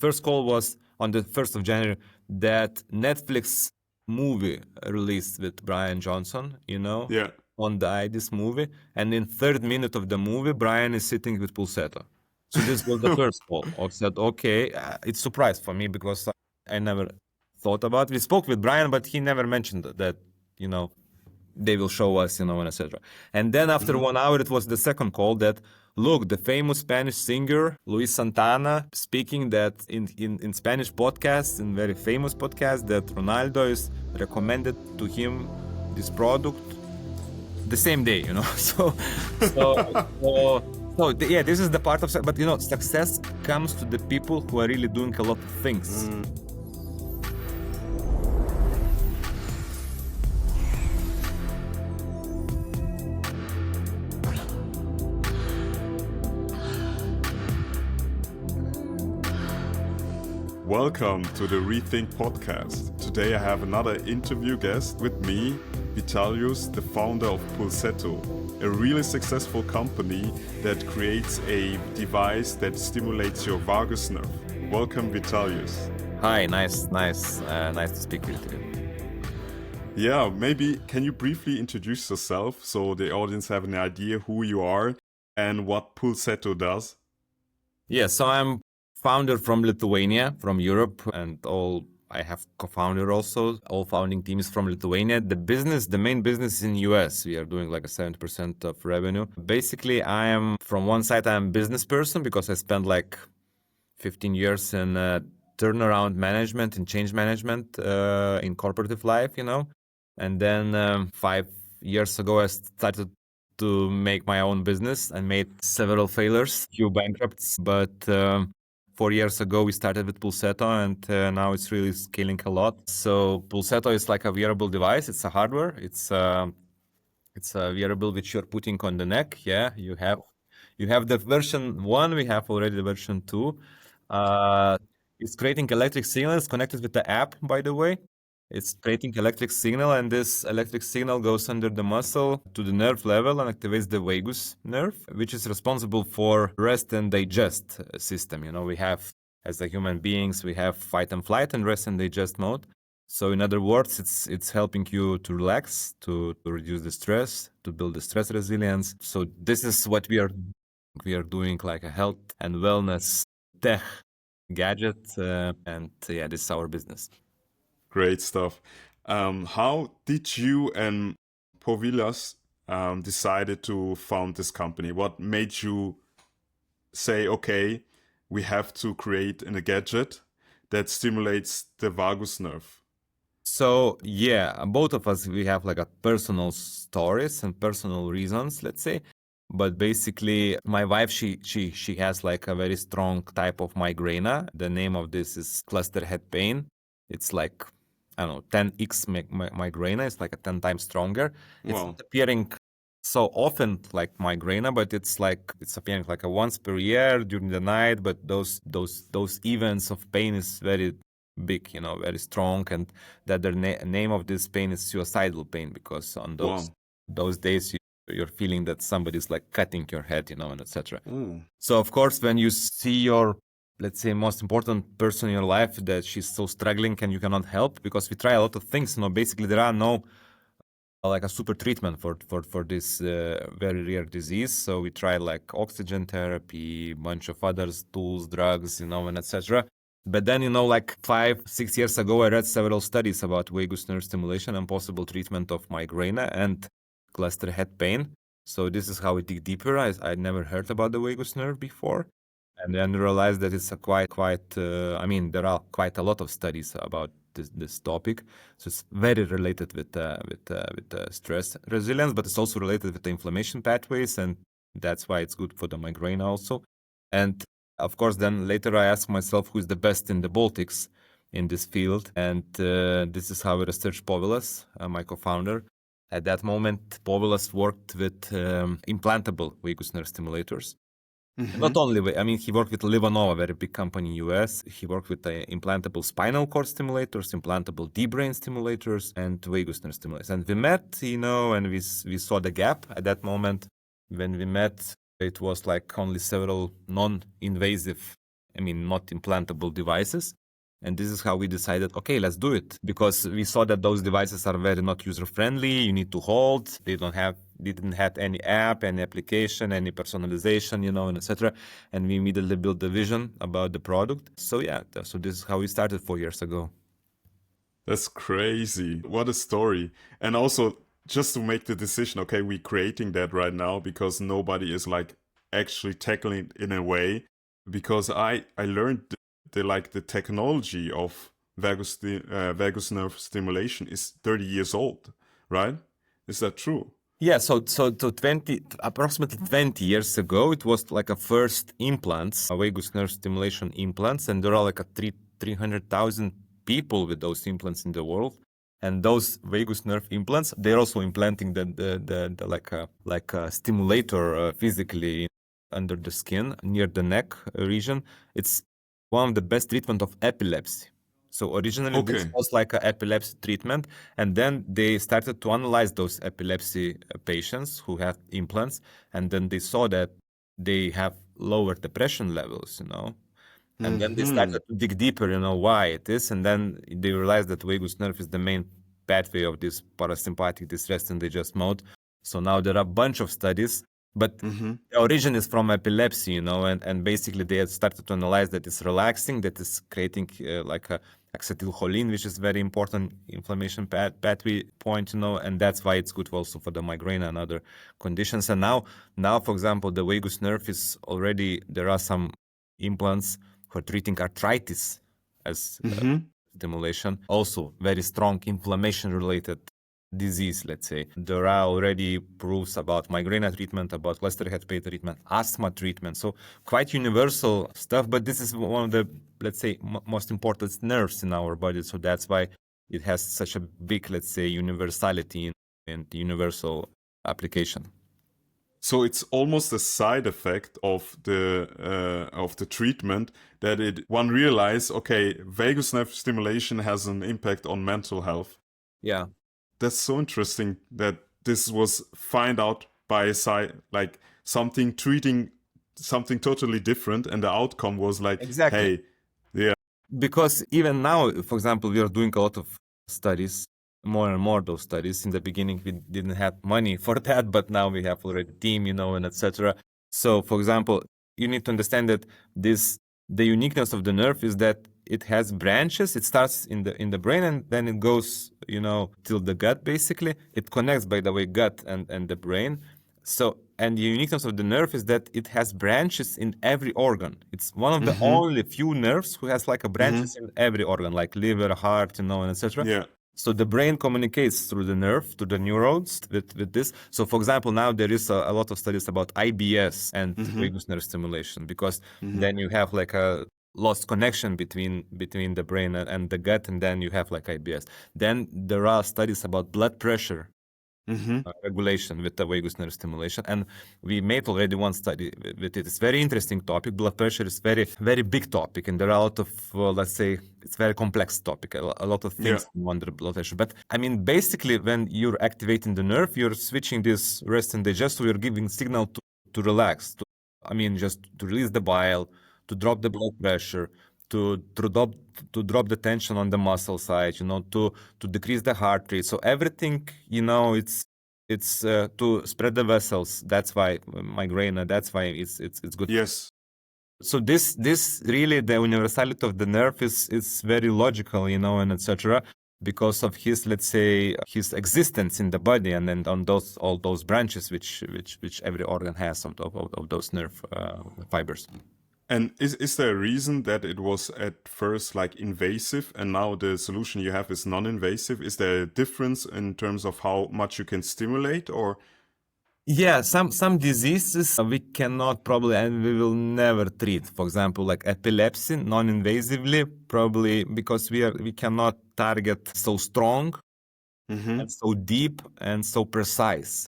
First call was on the 1st of January, that Netflix movie released with Brian Johnson, Yeah. on this movie. And in third minute of the movie, Brian is sitting with Pulsetto. So this was the first call. I said, okay, it's a surprise for me because I never thought about it. We spoke with Brian, but he never mentioned that, they will show us, and etc. And then after 1 hour, it was the second call that, look, the famous Spanish singer Luis Santana speaking that in Spanish podcasts, in very famous podcast, that Ronaldo is recommended to him this product the same day, yeah, this is the part of, but success comes to the people who are really doing a lot of things. Welcome to the ReeThink Podcast. Today I have another interview guest with me, Vitalijus, the founder of Pulsetto, a really successful company that creates a device that stimulates your vagus nerve. Welcome, Vitalijus. Hi, nice to speak with you. Yeah, maybe can you briefly introduce yourself so the audience have an idea who you are and what Pulsetto does? Yeah, so I'm founder from Lithuania, from Europe, and I have co-founder also. All founding team is from Lithuania. The main business is in US. We are doing like a 70% of revenue. Basically, from one side, I'm a business person because I spent like 15 years in turnaround management and change management in corporative life, And then 5 years ago, I started to make my own business and made several failures, few bankrupts, but 4 years ago, we started with Pulsetto, and now it's really scaling a lot. So Pulsetto is like a wearable device. It's a hardware. It's a wearable which you're putting on the neck. Yeah, you have the version 1. We have already the version 2. It's creating electric signals connected with the app, by the way. It's creating electric signal, and this electric signal goes under the muscle to the nerve level and activates the vagus nerve, which is responsible for rest and digest system. We have, as the human beings, we have fight and flight and rest and digest mode. So in other words, it's helping you to relax, to reduce the stress, to build the stress resilience. So this is what we are doing, like a health and wellness tech gadget, and yeah, this is our business. Great stuff. How did you and Povilas decided to found this company? What made you say, okay, we have to create a gadget that stimulates the vagus nerve? So yeah, both of us, we have like a personal stories and personal reasons, let's say. But basically, my wife, she has like a very strong type of migraine. The name of this is cluster head pain. It's like, I don't know, 10x migraine. It's like a 10 times stronger. It's Wow. not appearing so often like migraine, but it's appearing like a once per year during the night. But those events of pain is very big, very strong, and that the name of this pain is suicidal pain, because on those days you're feeling that somebody's like cutting your head, and etc. So of course, when you see your, let's say, most important person in your life that she's so struggling and you cannot help, because we try a lot of things, basically there are no like a super treatment for this very rare disease. So we try like oxygen therapy, bunch of other tools, drugs, and etc. But then, like 5-6 years ago, I read several studies about vagus nerve stimulation and possible treatment of migraine and cluster head pain. So this is how we dig deeper. I never heard about the vagus nerve before, and then realized that it's a quite. There are quite a lot of studies about this topic. So it's very related with stress resilience, but it's also related with the inflammation pathways, and that's why it's good for the migraine also. And of course, then later I asked myself who's the best in the Baltics in this field, and this is how I researched Povilas, my co-founder. At that moment, Povilas worked with implantable vagus nerve stimulators. Not only, he worked with Livanova, a very big company in US. He worked with implantable spinal cord stimulators, implantable deep brain stimulators, and vagus nerve stimulators. And we met, and we saw the gap at that moment. When we met, it was like only several non-invasive not implantable devices. And this is how we decided, okay, let's do it. Because we saw that those devices are very not user-friendly. You need to hold. They didn't have any app, any application, any personalization, and etc. And we immediately built the vision about the product. So so this is how we started 4 years ago. That's crazy. What a story. And also, just to make the decision, okay, we're creating that right now because nobody is like actually tackling it in a way. Because I learned the technology of vagus nerve stimulation is 30 years old, right? Is that true? Yeah, so approximately 20 years ago, it was like a first implants, vagus nerve stimulation implants, and there are like 300,000 people with those implants in the world. And those vagus nerve implants, they're also implanting the like a stimulator physically under the skin near the neck region. It's one of the best treatment of epilepsy. So originally this was like an epilepsy treatment, and then they started to analyze those epilepsy patients who have implants, and then they saw that they have lower depression levels, and then they started to dig deeper, why it is, and then they realized that vagus nerve is the main pathway of this parasympathetic distress and digest mode. So now there are a bunch of studies, but the origin is from epilepsy, and basically they had started to analyze that it's relaxing, that it's creating like a acetylcholine, which is very important inflammation pathway point, and that's why it's good also for the migraine and other conditions. And now, for example, the vagus nerve is already, there are some implants for treating arthritis as stimulation, also very strong inflammation-related disease, let's say. There are already proofs about migraine treatment, about cluster head pain treatment, asthma treatment. So quite universal stuff, but this is one of the, let's say, most important nerves in our body. So that's why it has such a big, let's say, universality and universal application. So it's almost a side effect of the treatment that one realize, okay, vagus nerve stimulation has an impact on mental health. Yeah. That's so interesting that this was found out by a side, like something treating something totally different, and the outcome was like, exactly. Hey, yeah. Because even now, for example, we are doing a lot of studies, more and more those studies. In the beginning, we didn't have money for that, but now we have already a team, and etc. So, for example, you need to understand that the uniqueness of the nerve is that it has branches. It starts in the brain, and then it goes, till the gut. Basically, it connects, by the way, gut and the brain. So, and the uniqueness of the nerve is that it has branches in every organ. It's one of the only few nerves who has like a branches in every organ, like liver, heart, and etc. Yeah. So the brain communicates through the nerve to the neurons with this. So, for example, now there is a lot of studies about IBS and vagus nerve stimulation, because then you have like a lost connection between the brain and the gut, and then you have like IBS. Then there are studies about blood pressure regulation with the vagus nerve stimulation, and we made already one study with it. It's very interesting topic. Blood pressure is very, very big topic, and there are a lot of let's say it's very complex topic. A lot of things under blood pressure. But I mean, basically, when you're activating the nerve, you're switching this rest and digest. So you're giving signal to relax. Just to release the bile, to drop the blood pressure, to drop the tension on the muscle side, to decrease the heart rate. So everything, it's to spread the vessels. That's why migraine. That's why it's good. Yes. So this really, the universality of the nerve is very logical, and etc. Because of his, let's say, his existence in the body, and then on all those branches which every organ has of those nerve fibers. And is there a reason that it was at first like invasive and now the solution you have is non-invasive? Is there a difference in terms of how much you can stimulate, or? Yeah, some diseases we cannot probably, and we will never treat. For example, like epilepsy, non-invasively, probably because we cannot target so strong and so deep and so precise.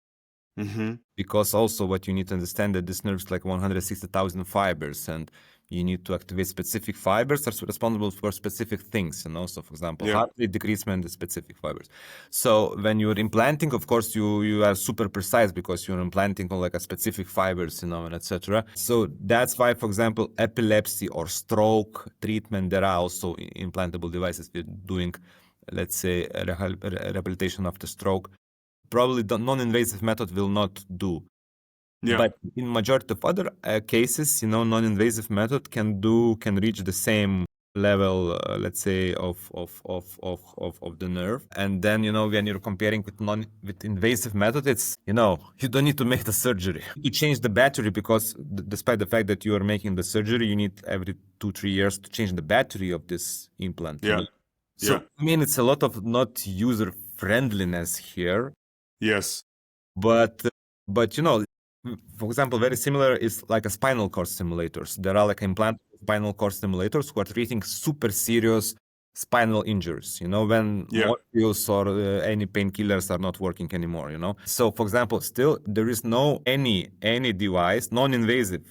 Because also what you need to understand that this nerve is like 160,000 fibers, and You need to activate specific fibers that are responsible for specific things, So, for example, Yeah. heart rate decreasement is specific fibers. So when you're implanting, of course, you are super precise because you're implanting on like a specific fibers, and etc. So that's why, for example, epilepsy or stroke treatment, there are also implantable devices we're doing, let's say, rehabilitation after stroke. Probably the non-invasive method will not do. Yeah. But in majority of other cases, non-invasive method can reach the same level, let's say, of the nerve. And then, when you're comparing with invasive method, it's, you don't need to make the surgery. You change the battery because despite the fact that you are making the surgery, you need every 2-3 years to change the battery of this implant. Yeah. So, Yeah. I mean, it's a lot of not user friendliness here, Yes. but for example, very similar is like a spinal cord stimulators. There are like implant spinal cord stimulators who are treating super serious spinal injuries, when Yeah. morpheus or any painkillers are not working anymore, So, for example, still there is no any device, non-invasive,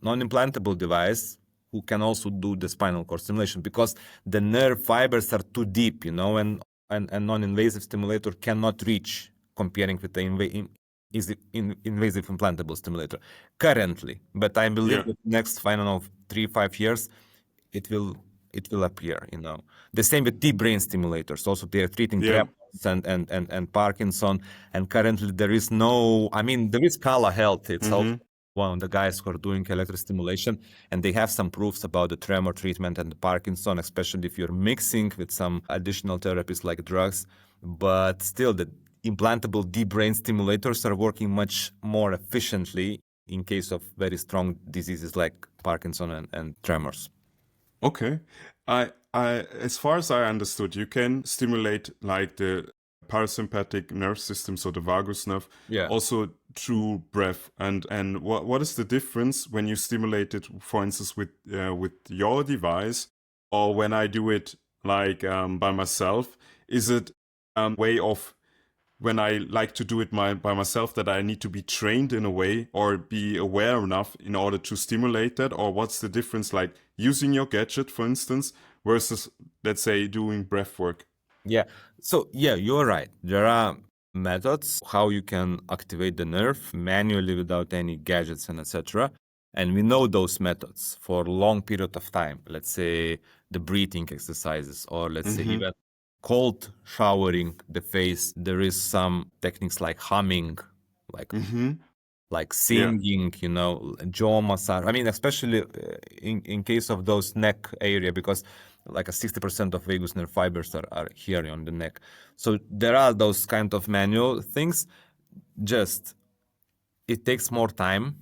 non-implantable device who can also do the spinal cord stimulation because the nerve fibers are too deep, and non-invasive stimulator cannot reach comparing with the invasive implantable stimulator currently. But I believe Yeah. that next, I don't know, 3-5 years, it will appear. The same with deep brain stimulators. Also, they are treating Yeah. tremors and Parkinson. And currently, there is no. I mean, there is Kala Health. It's also one of the guys who are doing electrostimulation, and they have some proofs about the tremor treatment and the Parkinson, especially if you're mixing with some additional therapies like drugs. But still, the implantable deep brain stimulators are working much more efficiently in case of very strong diseases like Parkinson and tremors. Okay. As far as I understood, you can stimulate like the parasympathetic nerve system, so the vagus nerve, Yeah. also through breath. And what is the difference when you stimulate it, for instance, with your device, or when I do it like by myself? Is it a way of when I like to do it by myself that I need to be trained in a way or be aware enough in order to stimulate that? Or what's the difference, like using your gadget, for instance, versus, let's say, doing breath work? Yeah. So, yeah, you're right. There are methods how you can activate the nerve manually without any gadgets and etc. And we know those methods for a long period of time. Let's say the breathing exercises, or let's say even cold showering the face. There is some techniques like humming, like Yeah. singing, jaw massage. I mean, especially in case of those neck area, because like a 60% of vagus nerve fibers are here on the neck. So there are those kind of manual things. Just it takes more time.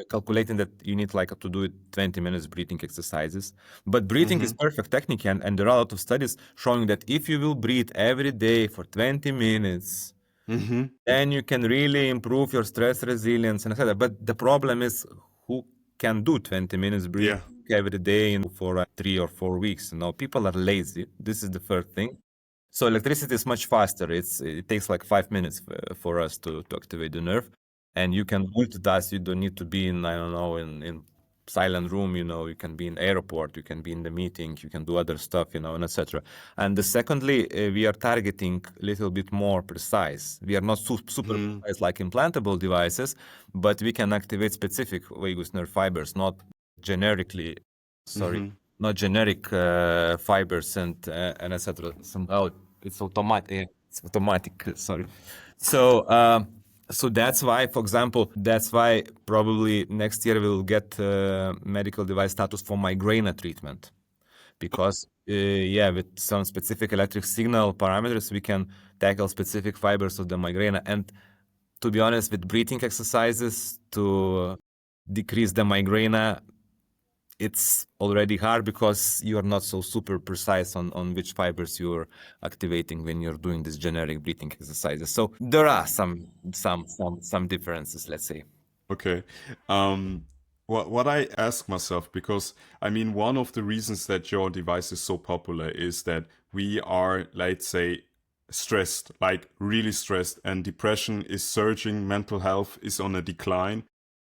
Calculating that you need like to do it 20 minutes breathing exercises, but breathing is perfect technique, and there are a lot of studies showing that if you will breathe every day for 20 minutes, then you can really improve your stress resilience and etc. But the problem is, who can do 20 minutes breathing Yeah. every day for 3 or 4 weeks? People are lazy. This is the first thing. So electricity is much faster. It takes like 5 minutes for us to activate the nerve, and you can multitask. You don't need to be in, I don't know, in silent room. You can be in airport. You can be in the meeting. You can do other stuff. And etc. And secondly, we are targeting a little bit more precise. We are not super precise like implantable devices, but we can activate specific vagus nerve fibers, not generically. Sorry, not generic fibers and etc. Somehow it's automatic. It's automatic. Sorry. So so that's why, for example, that's why probably next year we'll get medical device status for migraine treatment, because yeah, with some specific electric signal parameters, we can tackle specific fibers of the migraine. And to be honest, with breathing exercises to decrease the migraine, it's already hard because you are not so super precise on which fibers you're activating when you're doing these generic breathing exercises. So there are some differences, let's say. Okay. What I ask myself, because I mean, one of the reasons that your device is so popular is that we are, let's say, stressed, like really stressed, and depression is surging, mental health is on a decline.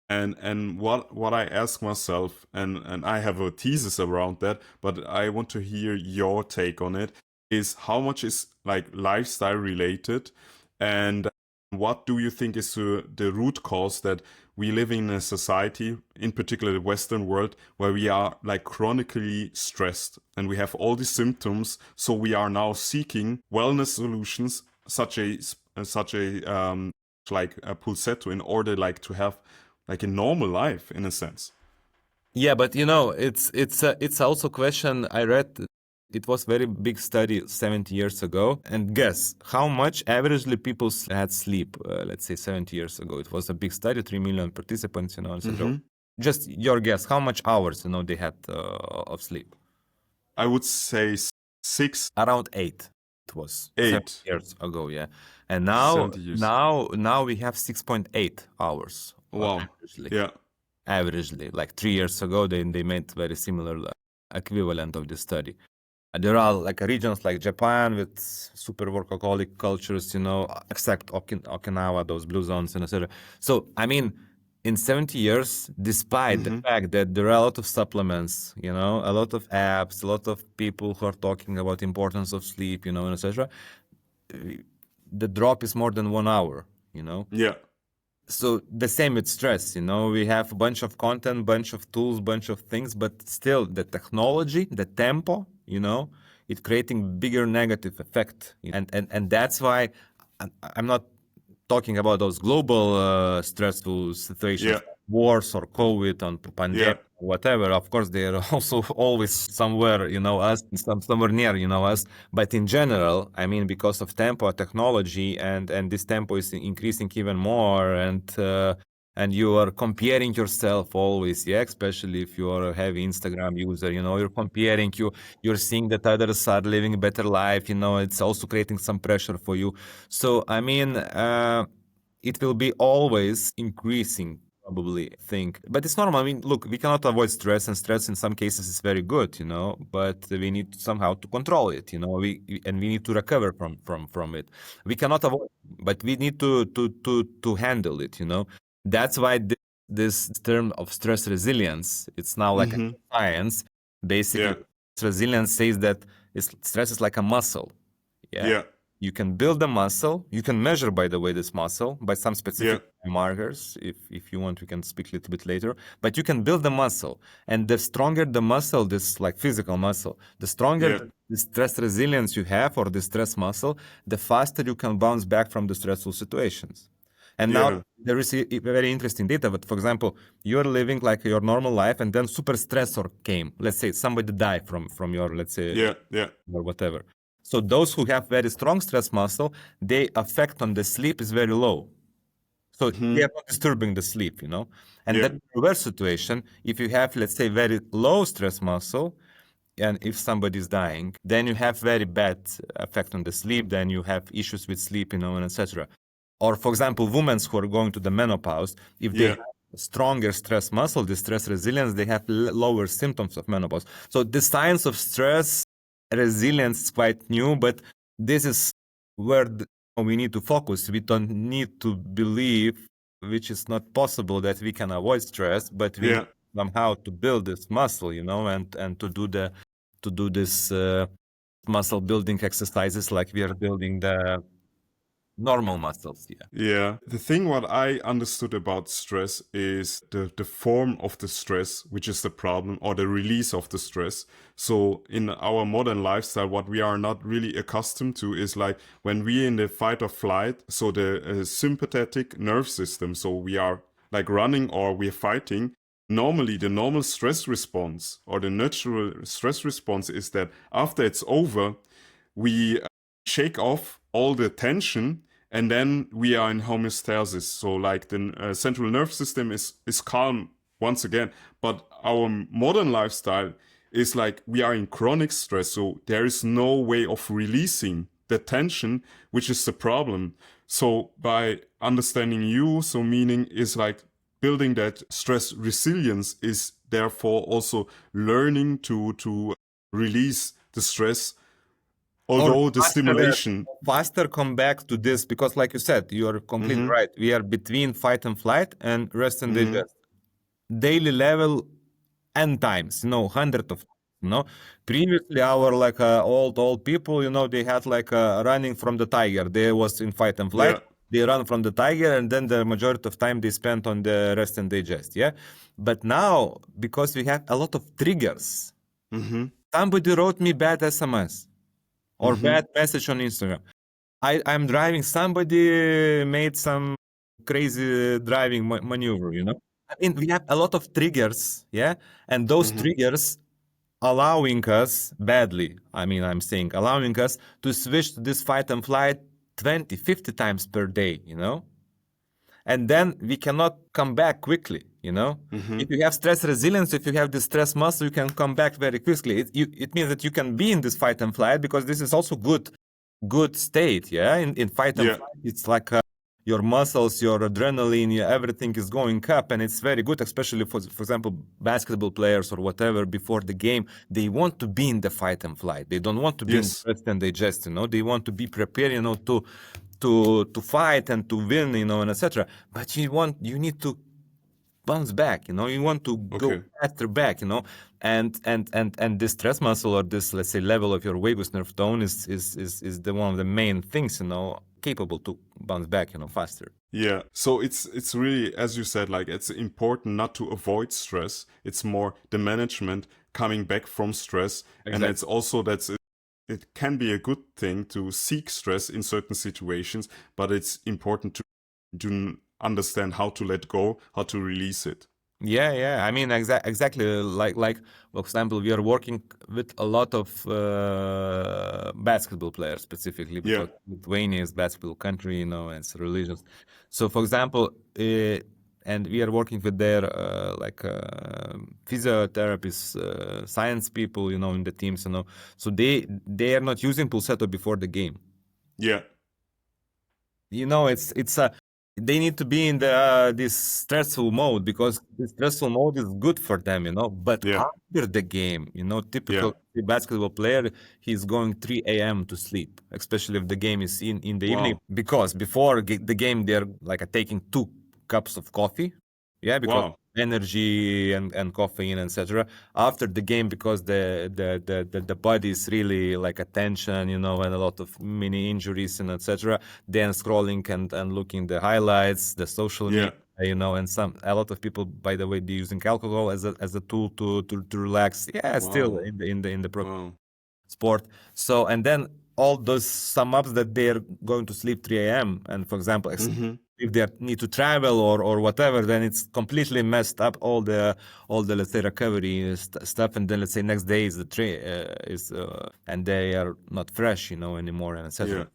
And what I ask myself, and I have a thesis around that, but I want to hear your take on it, is how much is like lifestyle related, and what do you think is the root cause that we live in a society, in particular the Western world, where we are like chronically stressed and we have all these symptoms, so we are now seeking wellness solutions such a like a Pulsetto in order like to have like a normal life in a sense. Yeah, but it's also question I read. It was very big study 70 years ago, and guess how much averagely people had sleep. Let's say 70 years ago, it was a big study, 3 million participants, etc. Mm-hmm. Just your guess, how much hours they had of sleep? I would say six, Around 8. It was 70 8, years ago, yeah. And now 70 years. now now we have 6.8 hours Wow. averagely. Yeah. Averagely, like 3 years ago, they made very similar equivalent of the study. There are like regions like Japan with super workaholic cultures, except Okinawa, those blue zones, and etc. So, I mean, in 70 years, despite the Mm-hmm. fact that there are a lot of supplements, a lot of apps, a lot of people who are talking about importance of sleep, and etc., the drop is more than 1 hour. Yeah. So the same with stress, we have a bunch of content, bunch of tools, bunch of things, but still the technology, the tempo, it's creating bigger negative effect. And that's why I'm not talking about those global stressful situations, Yeah. wars or COVID or Yeah. pandemic, whatever. Of course, they are also always somewhere, us, somewhere near, us. But in general, I mean, because of tempo, technology, and this tempo is increasing even more, and you are comparing yourself always, yeah, especially if you are a heavy Instagram user, you're comparing, you're seeing that others are living a better life, it's also creating some pressure for you. So, I mean, it will be always increasing, probably, I think. But it's normal. I mean, look, we cannot avoid stress, and stress in some cases is very good, but we need somehow to control it, and we need to recover from it. We cannot avoid, but we need to handle it, That's why this term of stress resilience, it's now like a Mm-hmm. science. Basically, Yeah. resilience says that stress is like a muscle. Yeah. Yeah. You can build a muscle. You can measure, by the way, this muscle by some Yeah. specific markers. If you want, we can speak a little bit later. But you can build the muscle. And the stronger the muscle, this like physical muscle, the stronger Yeah. the stress resilience you have, or the stress muscle, the faster you can bounce back from the stressful situations. And now Yeah. there is a very interesting data. But for example, you're living like your normal life, and then super stressor came. Let's say somebody died from your, let's say, Yeah. Yeah. or whatever. So those who have very strong stress muscle, their effect on the sleep is very low. So they Mm-hmm. are not disturbing the sleep, And Yeah. then reverse situation, if you have, let's say, very low stress muscle, and if somebody is dying, then you have very bad effect on the sleep. Then you have issues with sleep, and etc. Or for example, women who are going to the menopause, if they Yeah. have stronger stress muscle, the stress resilience, they have lower symptoms of menopause. So the science of stress resilience is quite new, but this is where we need to focus. We don't need to believe, which is not possible, that we can avoid stress, but we Yeah. need somehow to build this muscle, and to do this muscle building exercises like we are building the normal muscles. Yeah. Yeah. The thing what I understood about stress is the form of the stress, which is the problem, or the release of the stress. So in our modern lifestyle, what we are not really accustomed to is like when we in the fight or flight, so the sympathetic nerve system, so we are like running or we're fighting. Normally, the normal stress response or the natural stress response is that after it's over, we shake off all the tension, and then we are in homeostasis. So like the central nerve system is calm once again. But our modern lifestyle is like we are in chronic stress, so there is no way of releasing the tension, which is the problem. So by understanding you, so meaning is like building that stress resilience is therefore also learning to release the stress or Although the faster, stimulation. faster come back to this, because like you said, you are completely Mm-hmm. right. We are between fight and flight and rest and Mm-hmm. digest. Daily level n times, hundred of, previously our like old people, they had like running from the tiger. They was in fight and flight. Yeah. They run from the tiger, and then the majority of time they spent on the rest and digest. Yeah, but now because we have a lot of triggers, Mm-hmm. somebody wrote me bad SMS or Mm-hmm. bad message on Instagram. I'm driving. Somebody made some crazy driving maneuver. I mean, we have a lot of triggers, yeah, and those Mm-hmm. triggers allowing us badly. I mean, I'm saying allowing us to switch to this fight and flight 20, 50 times per day. And then we cannot come back quickly. Mm-hmm. If you have stress resilience, if you have this stress muscle, you can come back very quickly. It means that you can be in this fight and flight, because this is also good state. Yeah, in fight and Yeah. flight, it's like your muscles, your adrenaline, everything is going up, and it's very good, especially for example, basketball players or whatever. Before the game, they want to be in the fight and flight. They don't want to be in Yes. rest and digest. They want to be prepared, to fight and to win, and etc. But you need to bounce back. You want to go Okay. faster back. And this stress muscle, or this, let's say, level of your vagus nerve tone is the one of the main things, capable to bounce back, faster. Yeah. So it's really, as you said, like it's important not to avoid stress. It's more the management coming back from stress. And Exactly. it's also it can be a good thing to seek stress in certain situations, but it's important to understand how to let go, how to release it. Yeah. I mean, exactly. Like, for example, we are working with a lot of basketball players specifically, Yeah. because Lithuania is basketball country, and it's religious. So, for example, and we are working with their physiotherapists, science people, in the teams. So they are not using Pulsetto before the game. Yeah. It's they need to be in the this stressful mode, because the stressful mode is good for them. But Yeah. after the game, Yeah. typical basketball player, he's going 3 a.m. to sleep, especially if the game is in the evening, Wow. because before the game they're like taking 2 cups of coffee, yeah, because Wow. energy and caffeine, etc. After the game, because the body is really like a tension, and a lot of mini injuries and etc. Then scrolling and looking the highlights, the social Yeah. media, and a lot of people, by the way, they using alcohol as a tool to relax. Yeah, still Wow. in the pro Wow. sport. So, and then all those sum ups that they're going to sleep 3 a.m. And for example, Mm-hmm. if they need to travel or whatever, then it's completely messed up all the let's say recovery stuff. And then let's say next day is and they are not fresh, anymore, and etc. Yeah.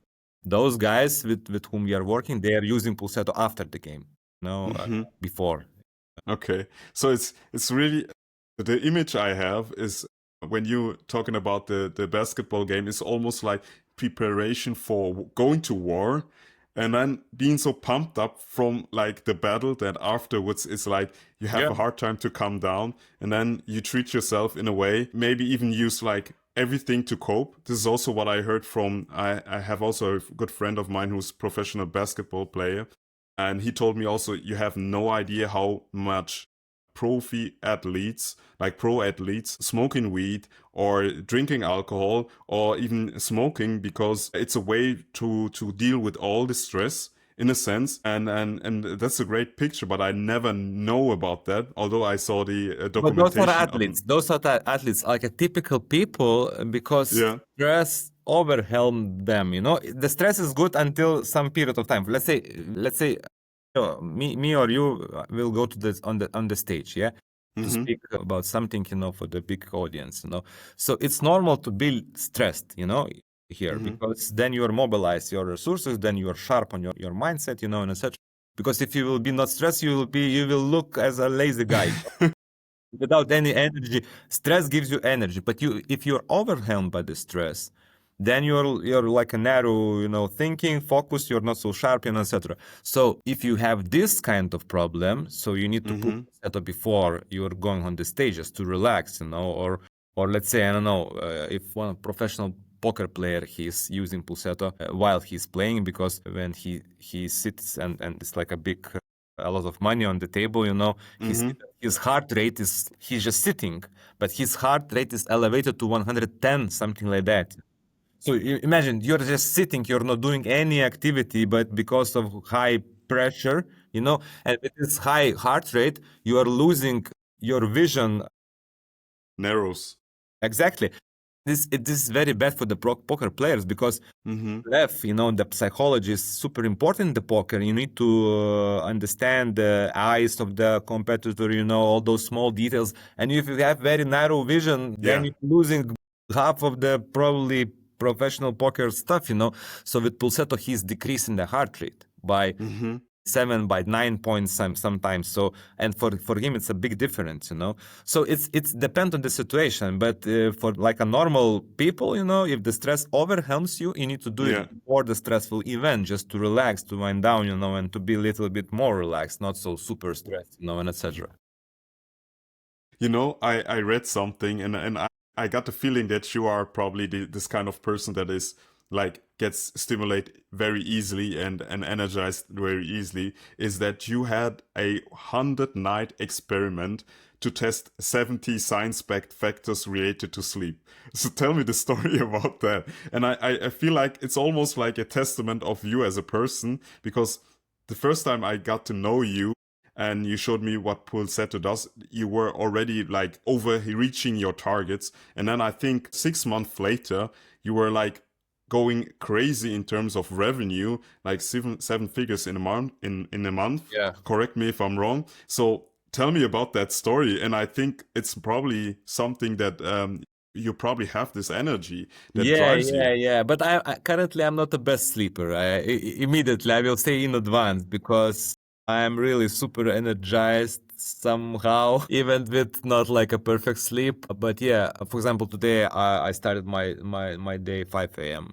Those guys with whom we are working, they are using Pulsetto after the game, Mm-hmm. before. Okay. So it's really, the image I have is when you talking about the basketball game, is almost like preparation for going to war, and then being so pumped up from like the battle that afterwards it's like you have Yeah. a hard time to calm down, and then you treat yourself in a way, maybe even use like everything to cope. This is also what I heard from, I have also a good friend of mine who's a professional basketball player, and he told me also, you have no idea how much pro athletes smoking weed or drinking alcohol or even smoking, because it's a way to deal with all the stress in a sense, and that's a great picture, but I never know about that, although I saw the But those are documentation of. athletes. Those are athletes, like a typical people, because Yeah. stress overwhelmed them. The stress is good until some period of time. Let's say, me or you will go to this on the stage, yeah, to Mm-hmm. speak about something, for the big audience. So it's normal to be stressed, here, Mm-hmm. because then you are mobilized your resources, then you are sharp on your mindset, and etc. Because if you will be not stressed, you will look as a lazy guy without any energy. Stress gives you energy, but if you're overwhelmed by the stress, then you're like a narrow, thinking, focus. You're not so sharp, etc. So if you have this kind of problem, so you need to put Mm-hmm. setup before you're going on the stages to relax, or let's say, I don't know, if one professional poker player, he's using Pulsetto while he's playing, because when he sits and it's like a lot of money on the table, his heart rate he's just sitting, but his heart rate is elevated to 110, something like that. So imagine you're just sitting, you're not doing any activity, but because of high pressure, and with this high heart rate, you are losing your vision. Narrows. Exactly. This is very bad for the poker players, because the psychology is super important in the poker. You need to understand the eyes of the competitor, all those small details. And if you have very narrow vision, then you're losing half of the probably professional poker stuff. So with Pulsetto, he's decreasing the heart rate by 7, by 9 points sometimes. So, and for him it's a big difference. So it's depend on the situation, but for like a normal people, if the stress overwhelms you, you need to do it before the stressful event, just to relax, to wind down, and to be a little bit more relaxed, not so super stressed, and etc. I read something, and I got the feeling that you are probably this kind of person that is like gets stimulated very easily and energized very easily, is that you had a 100-night experiment to test 70 science-backed factors related to sleep. So tell me the story about that. And I feel like it's almost like a testament of you as a person, because the first time I got to know you and you showed me what Pulsetto does, you were already like overreaching your targets. And then I think 6 months later, you were like going crazy in terms of revenue, like seven figures in a month. In a month. Yeah. Correct me if I'm wrong. So tell me about that story. And I think it's probably something that you probably have this energy that drives you. Yeah. But I currently I'm not the best sleeper. Immediately I will say in advance, because I'm really super energized somehow, even with not like a perfect sleep. But yeah, for example, today I started my day 5 a.m.,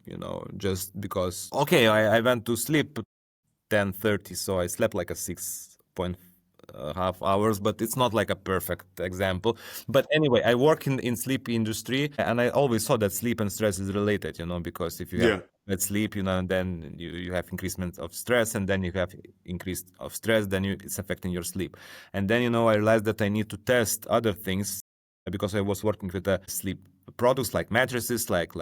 just because, okay, I went to sleep 10:30, so I slept like a 6.5 hours, but it's not like a perfect example. But anyway, I work in sleep industry, and I always saw that sleep and stress is related, because if you have bad sleep, and then you have increasement of stress, and then you have increase of stress, then it's affecting your sleep. And then, I realized that I need to test other things, because I was working with sleep products like mattresses, like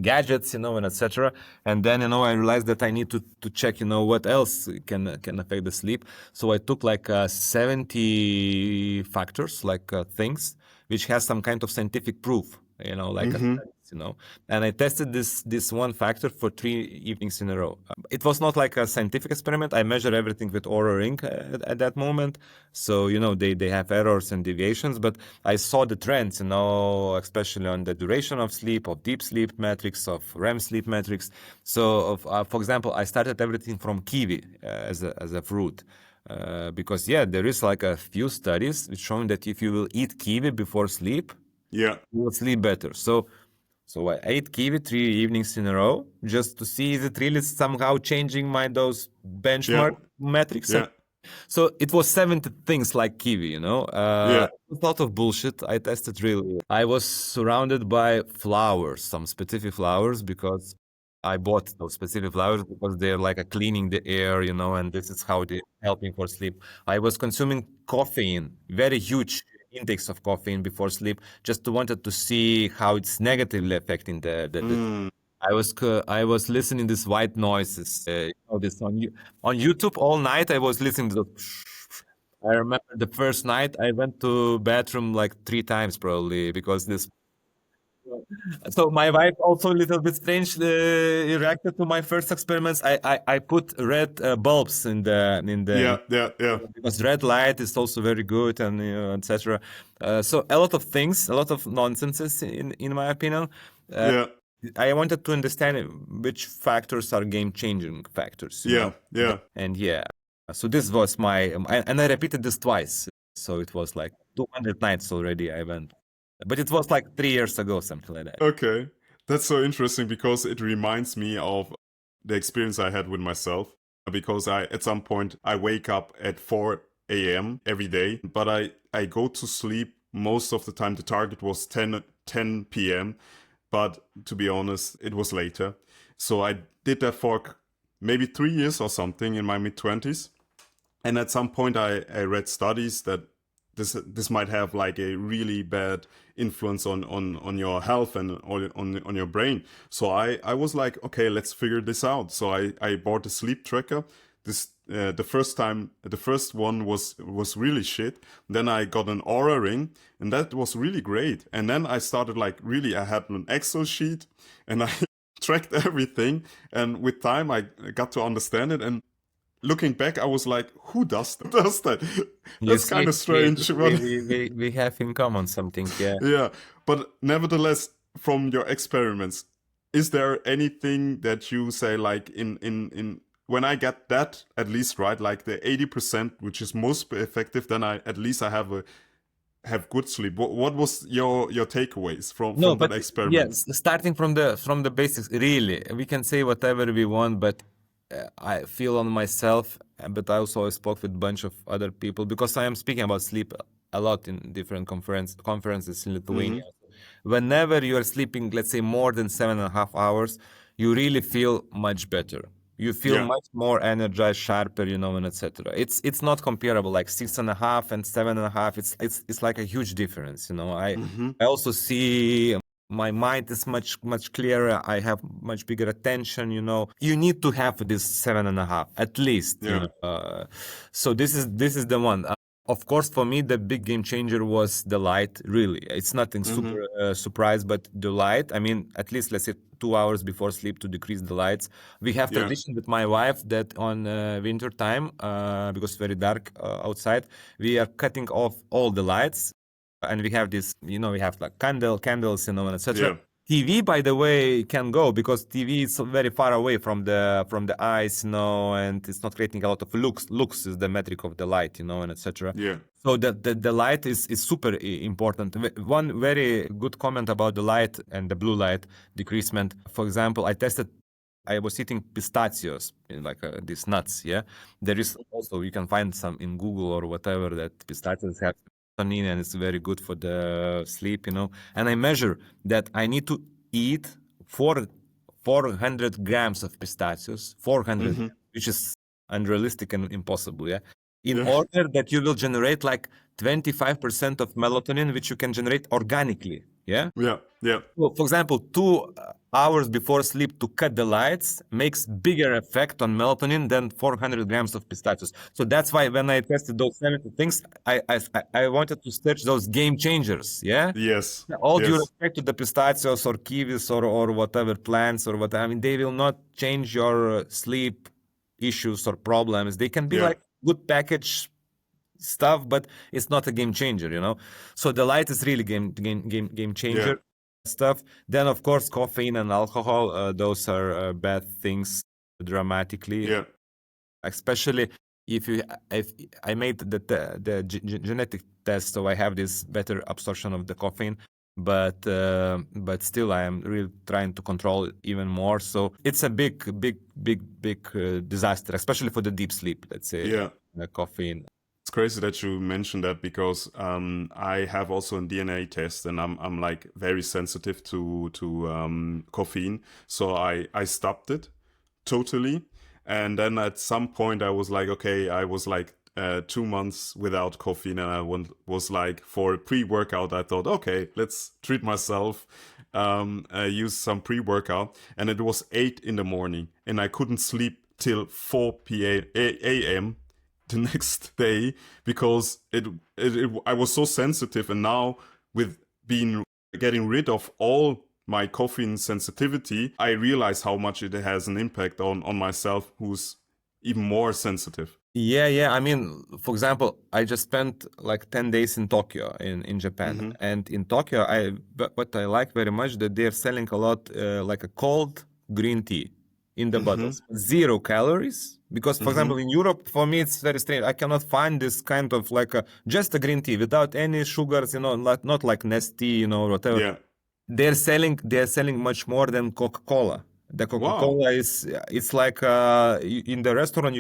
gadgets, and etc. And then, I realized that I need to check, what else can affect the sleep. So I took like 70 factors, like things which has some kind of scientific proof, like and I tested this one factor for 3 evenings in a row. It was not like a scientific experiment. I measured everything with Oura Ring at that moment. So, they have errors and deviations, but I saw the trends, especially on the duration of sleep, of deep sleep metrics, of REM sleep metrics. So, for example, I started everything from kiwi as a fruit. Because, there is like a few studies showing that if you will eat kiwi before sleep, you will sleep better. So I ate kiwi 3 evenings in a row, just to see is it really somehow changing those benchmark metrics. So it was 70 things like kiwi, a lot of bullshit. I tested really. I was surrounded by flowers, some specific flowers, because I bought those specific flowers because they're like a cleaning the air, and this is how they helping for sleep. I was consuming caffeine, very huge intakes of caffeine before sleep, just wanted to see how it's negatively affecting the I was listening this white noises, this on YouTube all night. I was listening to I remember the first night I went to bathroom like 3 times probably, because this. So my wife also a little bit strangely reacted to my first experiments. I put red bulbs in the because red light is also very good, and etc. So a lot of things, a lot of nonsenses in my opinion. I wanted to understand which factors are game-changing factors. And so this was and I repeated this twice. So it was like 200 nights already I went. But it was like 3 years ago, something like that. Okay. That's so interesting, because it reminds me of the experience I had with myself. Because at some point, I wake up at 4 a.m. every day, but I go to sleep most of the time. The target was 10 p.m., but to be honest, it was later. So I did that for maybe 3 years or something in my mid-20s. And at some point I read studies that this might have like a really bad influence on your health and on your brain. So I was like, okay, let's figure this out. So I bought a sleep tracker. The first one was really shit. Then I got an Aura ring, and that was really great. And then I started like really, I had an Excel sheet, and I tracked everything. And with time, I got to understand it. And looking back, I was like, who does that? You That's see, kind of strange. But we have in common something, yeah. yeah, but nevertheless, from your experiments, is there anything that you say like in when I get that at least right, like the 80%, which is most effective, then I at least I have good sleep. What was your takeaways from No, that but experiment? yes, starting from the basics, really, we can say whatever we want, but I feel on myself, but I also spoke with a bunch of other people because I am speaking about sleep a lot in different conferences in Lithuania. Whenever you are sleeping, let's say more than 7.5 hours, you really feel much better. You feel Yeah. much more energized, sharper, and etc. It's not comparable like 6.5 and 7.5. It's like a huge difference. I also see my mind is much clearer. I have much bigger attention. You need to have this 7.5 at least. Yeah. So this is the one. Of course, for me, the big game changer was the light. Really, it's nothing super surprise, but the light. I mean, at least let's say 2 hours before sleep to decrease the lights. We have Yeah. tradition with my wife that on winter time, because it's very dark outside, we are cutting off all the lights, and we have this. We have like candles, and etc. Yeah. TV, by the way, can go because TV is very far away from the eyes, and it's not creating a lot of lux. Lux is the metric of the light, and etc. Yeah. So the light is super important. One very good comment about the light and the blue light decreasement. For example, I was eating pistachios, like these nuts. Yeah, there is also, you can find some in Google or whatever, that pistachios have melatonin and it's very good for the sleep. And I measure that I need to eat 400 grams of pistachios, 400, which is unrealistic and impossible. Yeah, in Yeah. order that you will generate like 25% of melatonin, which you can generate organically. Yeah. Yeah. Yeah. Well, for example, 2 hours before sleep to cut the lights makes bigger effect on melatonin than 400 grams of pistachios. So that's why when I tested those 70 things, I wanted to search those game changers. Yeah. Yes. All due Yes. respect to the pistachios or kiwis or whatever plants or whatever. I mean, they will not change your sleep issues or problems. They can be Yeah. like good package stuff, but it's not a game changer. So the light is really game changer. Yeah. Stuff. Then of course coffeine and alcohol, those are bad things dramatically. Yeah. Especially if I made the genetic test, so I have this better absorption of the caffeine, but still I am really trying to control it even more. So it's a big disaster, especially for the deep sleep. Let's say Yeah. caffeine. It's crazy that you mentioned that because I have also a DNA test and I'm like very sensitive to caffeine, so I stopped it totally. And then at some point I was like, okay, I was like 2 months without caffeine, and I was like, for a pre-workout, I thought, okay, let's treat myself, use some pre-workout, and it was 8 in the morning, and I couldn't sleep till 4 a.m. the next day because I was so sensitive. And now with getting rid of all my caffeine sensitivity, I realize how much it has an impact on myself, who's even more sensitive. Yeah. I mean, for example, I just spent like 10 days in Tokyo, in Japan. And in Tokyo, what I like very much that they're selling a lot like a cold green tea in the bottles. 0 calories. Because, for example, in Europe, for me, it's very strange. I cannot find this kind of like just a green tea without any sugars, not like Nestea, whatever. Yeah. They're selling much more than Coca-Cola. The Coca-Cola it's like in the restaurant,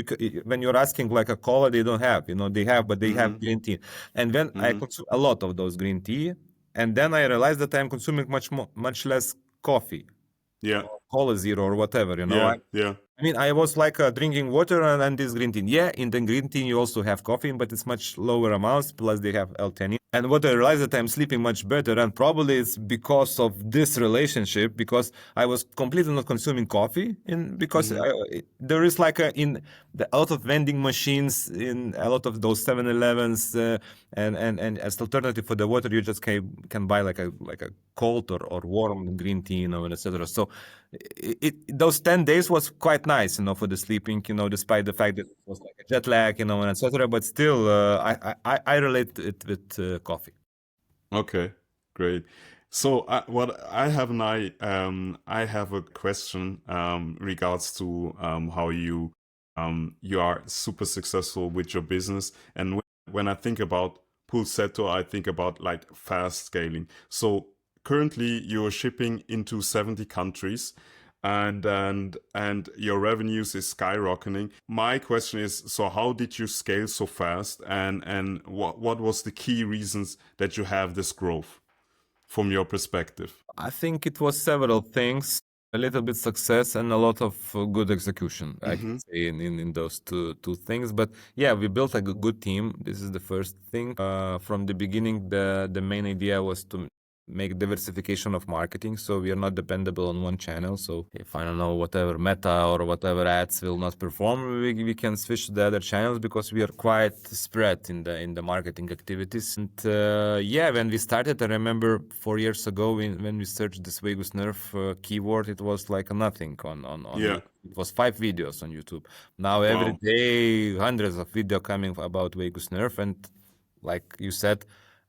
when you're asking like a cola, they don't have, they have, but they have green tea. And then I consume a lot of those green tea. And then I realized that I'm consuming much less coffee, Yeah. Cola Zero or whatever, Yeah. Yeah. I mean, I was like drinking water and this green tea. Yeah, in the green tea you also have caffeine, but it's much lower amounts. Plus they have L-theanine. And what I realized that I'm sleeping much better, and probably it's because of this relationship. Because I was completely not consuming coffee, because there is like a lot of vending machines in a lot of those 7-Elevens, and as alternative for the water, you just can buy like a cold or warm green tea, and etc. So those 10 days was quite nice, for the sleeping, despite the fact that it was like a jet lag, and etc. But still, I relate it with coffee. Okay, great. So what I have I have a question regards to how you are super successful with your business. And when I think about Pulsetto, I think about like fast scaling. So currently you're shipping into 70 countries, and your revenues is skyrocketing. My question is, so how did you scale so fast, and what was the key reasons that you have this growth from your perspective? I think it was several things, a little bit success and a lot of good execution, I can say, in those two things. But yeah, we built a good team. This is the first thing. From the beginning, the main idea was to make diversification of marketing, so we are not dependable on one channel. So if, I don't know, whatever Meta or whatever ads will not perform, we can switch to the other channels, because we are quite spread in the marketing activities. And yeah, when we started, I remember 4 years ago when we searched this vagus nerve keyword, it was like nothing on Yeah. it was 5 videos on YouTube. Now every Wow. day hundreds of video coming about vagus nerve, and like you said,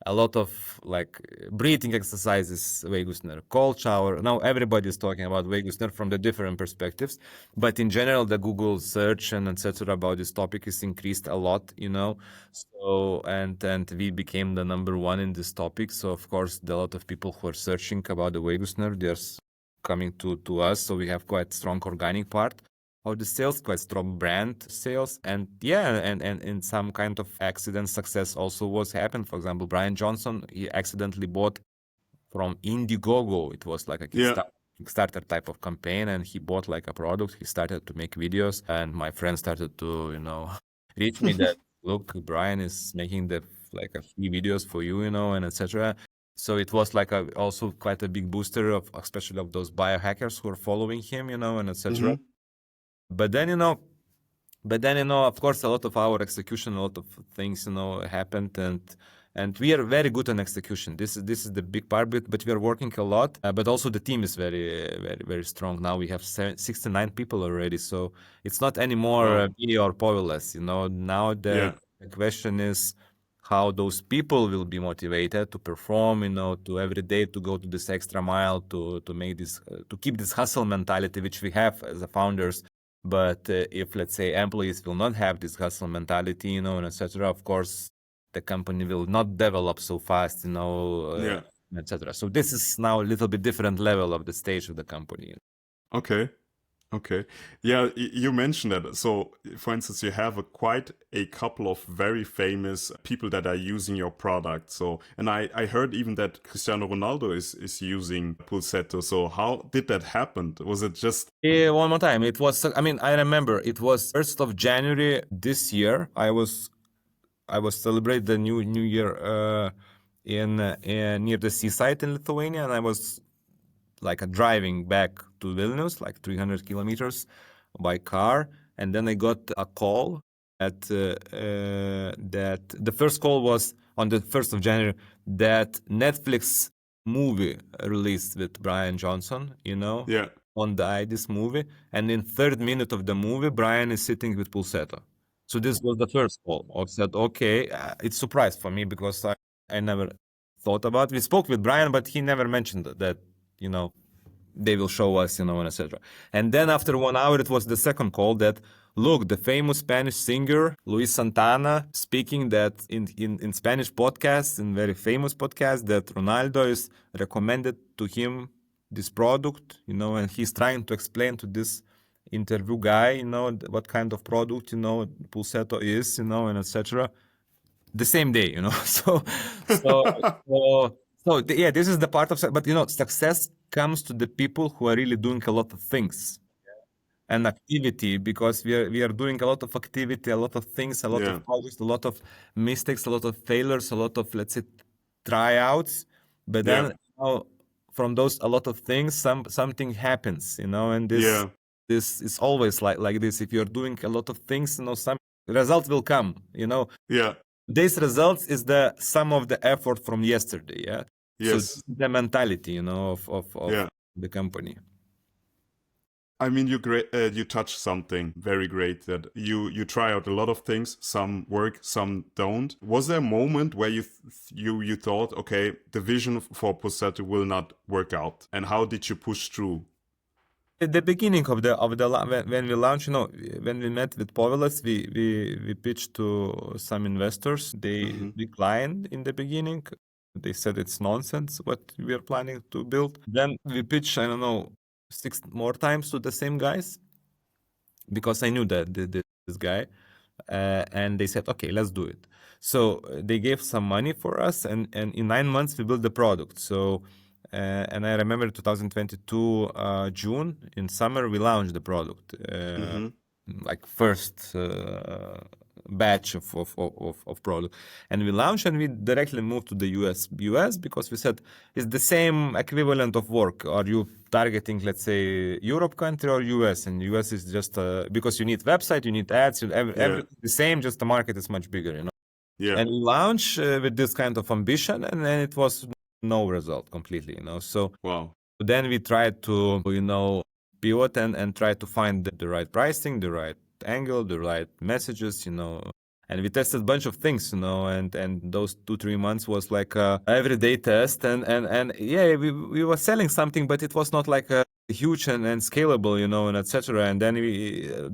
a lot of like breathing exercises, vagus nerve, cold shower. Now everybody is talking about vagus nerve from the different perspectives, but in general, the Google search and etc. about this topic is increased a lot, So and we became the number one in this topic. So of course, a lot of people who are searching about the vagus nerve, they're coming to us. So we have quite strong organic part of the sales, quite strong brand sales. And yeah, and some kind of accident success also was happened. For example, Brian Johnson, he accidentally bought from Indiegogo. It was like a Kickstarter type of campaign, and he bought like a product. He started to make videos, and my friend started to, reach me that, look, Brian is making like a free videos for you, and etc. So it was like also quite a big booster of, especially of those biohackers who are following him, and etc. But then, of course, a lot of our execution, a lot of things, happened, and we are very good on execution. This is the big part, but we are working a lot. But also the team is very, very, very strong. Now we have 69 people already, so it's not anymore me or Povilas. Now the question is how those people will be motivated to perform, to every day to go to this extra mile, to make this, to keep this hustle mentality which we have as the founders. But if, let's say, employees will not have this hustle mentality, and etc., of course, the company will not develop so fast, etc. So this is now a little bit different level of the stage of the company. Okay. Okay. Yeah, you mentioned that. So, for instance, you have quite a couple of very famous people that are using your product. So, and I heard even that Cristiano Ronaldo is using Pulsetto. So how did that happen? Was it just... Yeah, one more time. It was, I remember it was 1st of January this year. I was celebrating the new year in near the seaside in Lithuania, and I was like driving back to Vilnius, like 300 kilometers by car. And then I got a call that the first call was on the 1st of January, that Netflix movie released with Brian Johnson, on this movie. And in 3rd minute of the movie, Brian is sitting with Pulsetto. So this was the first call. I said, okay, it's surprise for me, because I never thought about it. We spoke with Brian, but he never mentioned that, they will show us, and etc. And then after 1 hour, it was the second call that, look, the famous Spanish singer Luis Santana speaking that in Spanish podcasts, in very famous podcasts, that Ronaldo is recommended to him this product, and he's trying to explain to this interview guy, what kind of product, Pulsetto is, and etc. The same day, so yeah, this is the part of, but success comes to the people who are really doing a lot of things and activity, because we are doing a lot of activity, a lot of things, a lot Yeah. of projects, a lot of mistakes, a lot of failures, a lot of, let's say, tryouts. But then, Yeah. from those a lot of things, something happens, and this Yeah. this is always like this. If you're doing a lot of things, some results will come. Yeah. This results is the sum of the effort from yesterday. Yeah. So Yes. the mentality, of Yeah. the company. I mean, you touched something very great, that you try out a lot of things. Some work, some don't. Was there a moment where you thought, okay, the vision for Pulsetto will not work out, and how did you push through? At the beginning of when we launched, when we met with Povilas, we pitched to some investors. They declined in the beginning. They said it's nonsense what we are planning to build. Then we pitched, I don't know, 6 more times to the same guys, because I knew that this guy, and they said, okay, let's do it. So they gave some money for us, and in 9 months we built the product. So, and I remember 2022 June, in summer, we launched the product, like first batch of product, and we launched, and we directly moved to the US, because we said it's the same equivalent of work. Are you targeting, let's say, Europe country or US? And US is just because you need website, you need ads, everything the same, just the market is much bigger. Yeah. And we launched with this kind of ambition, and then it was no result completely. So Wow. then we tried to pivot and try to find the right pricing, the right angle, the right messages, and we tested a bunch of things, and those 2-3 months was like a everyday test, and yeah, we were selling something, but it was not like a huge and scalable, and etc. And then